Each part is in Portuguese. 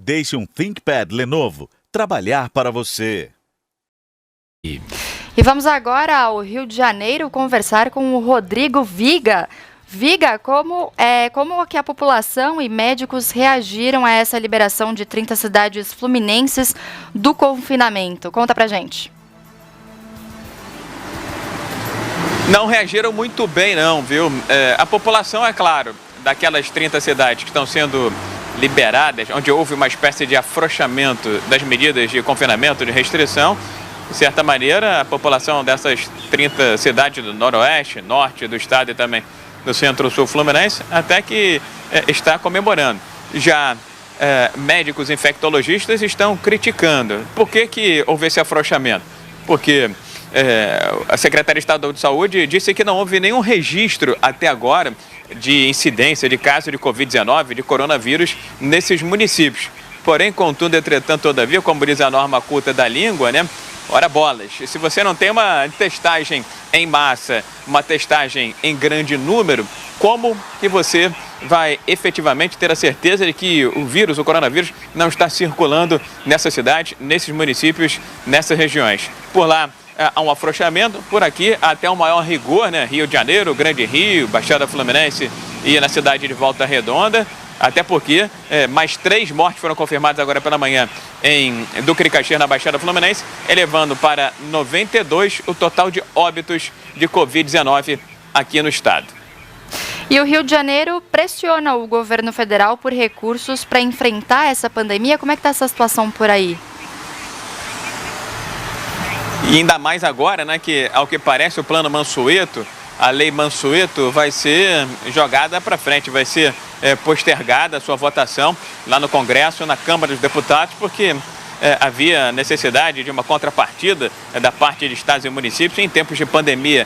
Deixe um ThinkPad Lenovo trabalhar para você. E vamos agora ao Rio de Janeiro conversar com o Rodrigo Viga. Viga, como que a população e médicos reagiram a essa liberação de 30 cidades fluminenses do confinamento? Conta pra gente. Não reagiram muito bem não, viu? A população, é claro, daquelas 30 cidades que estão sendo liberadas, onde houve uma espécie de afrouxamento das medidas de confinamento, de restrição, de certa maneira, a população dessas 30 cidades do noroeste, norte do estado e também do centro-sul fluminense, até que está comemorando. Já médicos infectologistas estão criticando. Por que houve esse afrouxamento? Porque a Secretaria Estadual de Saúde disse que não houve nenhum registro até agora de incidência de caso de Covid-19, de coronavírus, nesses municípios. Porém, contudo, entretanto, todavia, como diz a norma culta da língua, né? Ora bolas, se você não tem uma testagem em massa, uma testagem em grande número, como que você vai efetivamente ter a certeza de que o vírus, o coronavírus, não está circulando nessa cidade, nesses municípios, nessas regiões? Por lá há um afrouxamento, por aqui até um maior rigor, né? Rio de Janeiro, Grande Rio, Baixada Fluminense e na cidade de Volta Redonda. Até porque mais 3 mortes foram confirmadas agora pela manhã em Duque de Caxias, na Baixada Fluminense, elevando para 92 o total de óbitos de Covid-19 aqui no estado. E o Rio de Janeiro pressiona o governo federal por recursos para enfrentar essa pandemia. Como é que está essa situação por aí? E ainda mais agora, né, que ao que parece o plano Mansueto, a lei Mansueto vai ser jogada para frente, vai ser postergada a sua votação lá no Congresso, na Câmara dos Deputados, porque havia necessidade de uma contrapartida da parte de estados e municípios em tempos de pandemia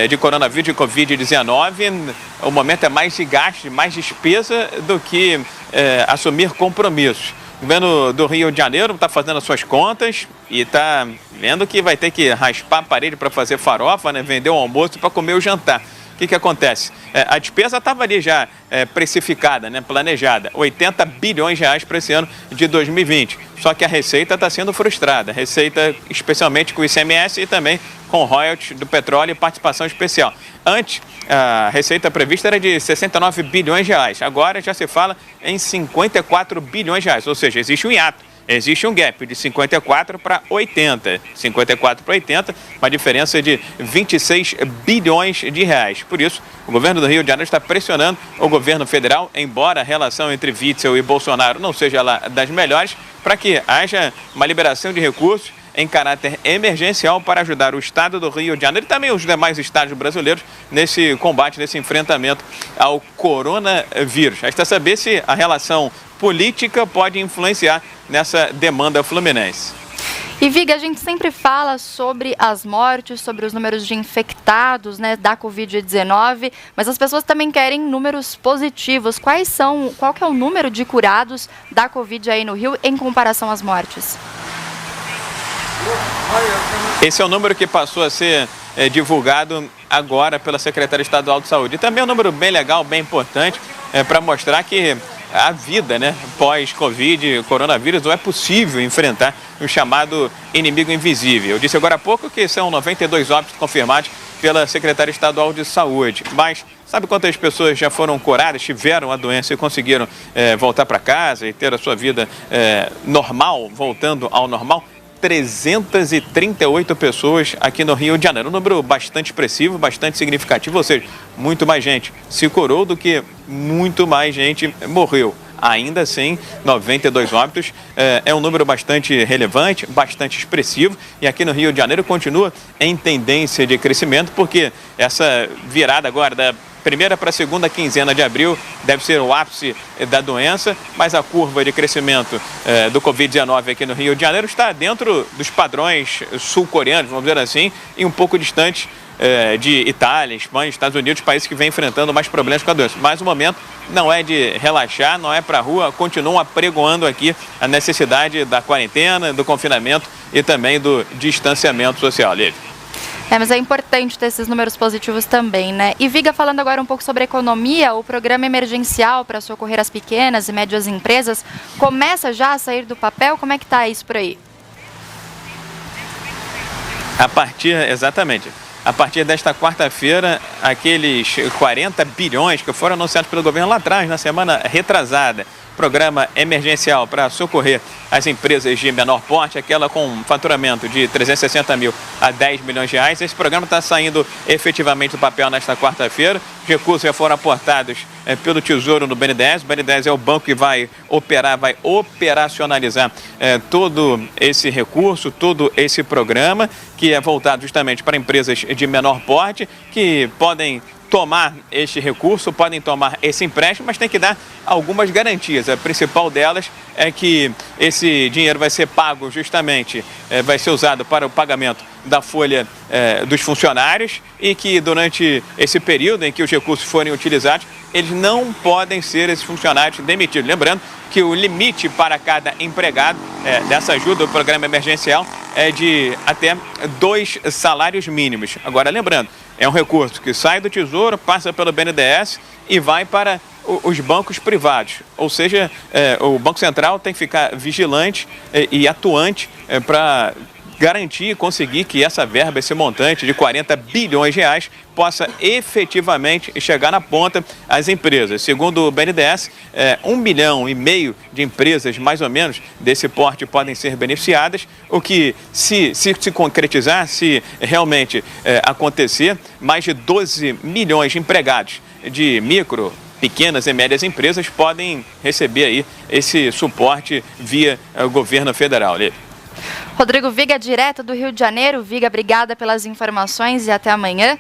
de coronavírus, de Covid-19. O momento é mais de gasto, mais despesa do que assumir compromissos. O governo do Rio de Janeiro está fazendo as suas contas e está vendo que vai ter que raspar a parede para fazer farofa, né? Vender o almoço para comer o jantar. O que acontece? A despesa estava ali já precificada, né? Planejada, 80 bilhões de reais para esse ano de 2020. Só que a receita está sendo frustrada. A receita, especialmente com o ICMS e também com royalties do petróleo e participação especial. Antes, a receita prevista era de 69 bilhões de reais. Agora já se fala em 54 bilhões de reais. Ou seja, existe um hiato. Existe um gap de 54 para 80. 54 para 80, uma diferença de 26 bilhões de reais. Por isso, o governo do Rio de Janeiro está pressionando o governo federal, embora a relação entre Witzel e Bolsonaro não seja lá das melhores, para que haja uma liberação de recursos em caráter emergencial para ajudar o estado do Rio de Janeiro e também os demais estados brasileiros nesse combate, nesse enfrentamento ao coronavírus. Resta saber se a relação política pode influenciar nessa demanda fluminense. E Viga, a gente sempre fala sobre as mortes, sobre os números de infectados, né, da Covid-19, mas as pessoas também querem números positivos. Qual que é o número de curados da Covid aí no Rio em comparação às mortes? Esse é o número que passou a ser divulgado agora pela Secretaria Estadual de Saúde. E também é um número bem legal, bem importante, para mostrar que a vida, né, pós-Covid, coronavírus, não é possível enfrentar o chamado inimigo invisível. Eu disse agora há pouco que são 92 óbitos confirmados pela Secretaria Estadual de Saúde. Mas sabe quantas pessoas já foram curadas, tiveram a doença e conseguiram voltar para casa e ter a sua vida normal, voltando ao normal? 338 pessoas aqui no Rio de Janeiro. Um número bastante expressivo, bastante significativo, ou seja, muito mais gente se curou do que muito mais gente morreu. Ainda assim, 92 óbitos é um número bastante relevante, bastante expressivo, e aqui no Rio de Janeiro continua em tendência de crescimento, porque essa virada agora da primeira para a segunda quinzena de abril deve ser o ápice da doença, mas a curva de crescimento do Covid-19 aqui no Rio de Janeiro está dentro dos padrões sul-coreanos, vamos dizer assim, e um pouco distante de Itália, Espanha, Estados Unidos, países que vêm enfrentando mais problemas com a doença. Mas o momento não é de relaxar, não é para a rua, continuam apregoando aqui a necessidade da quarentena, do confinamento e também do distanciamento social. Lívia. Mas é importante ter esses números positivos também, né? E Viga, falando agora um pouco sobre economia, o programa emergencial para socorrer as pequenas e médias empresas começa já a sair do papel? Como é que está isso por aí? Exatamente. A partir desta quarta-feira, aqueles 40 bilhões que foram anunciados pelo governo lá atrás, na semana retrasada, programa emergencial para socorrer as empresas de menor porte, aquela com faturamento de 360 mil a 10 milhões de reais. Esse programa está saindo efetivamente do papel nesta quarta-feira. Os recursos já foram aportados pelo Tesouro no BNDES. O BNDES é o banco que vai operacionalizar todo esse recurso, todo esse programa, que é voltado justamente para empresas de menor porte, que podem tomar este recurso, podem tomar esse empréstimo, mas tem que dar algumas garantias. A principal delas é que esse dinheiro vai ser pago justamente, vai ser usado para o pagamento da folha dos funcionários e que durante esse período em que os recursos forem utilizados, eles não podem ser esses funcionários demitidos. Lembrando que o limite para cada empregado dessa ajuda, o programa emergencial, é de até 2 salários mínimos. Agora, lembrando, é um recurso que sai do Tesouro, passa pelo BNDES e vai para os bancos privados. Ou seja, o Banco Central tem que ficar vigilante e atuante para garantir e conseguir que essa verba, esse montante de 40 bilhões de reais, possa efetivamente chegar na ponta às empresas. Segundo o BNDES, 1,5 milhão de empresas, mais ou menos, desse porte podem ser beneficiadas, o que, se concretizar, se realmente acontecer, mais de 12 milhões de empregados de micro, pequenas e médias empresas podem receber aí esse suporte via governo federal. Rodrigo Viga, direto do Rio de Janeiro. Viga, obrigada pelas informações e até amanhã.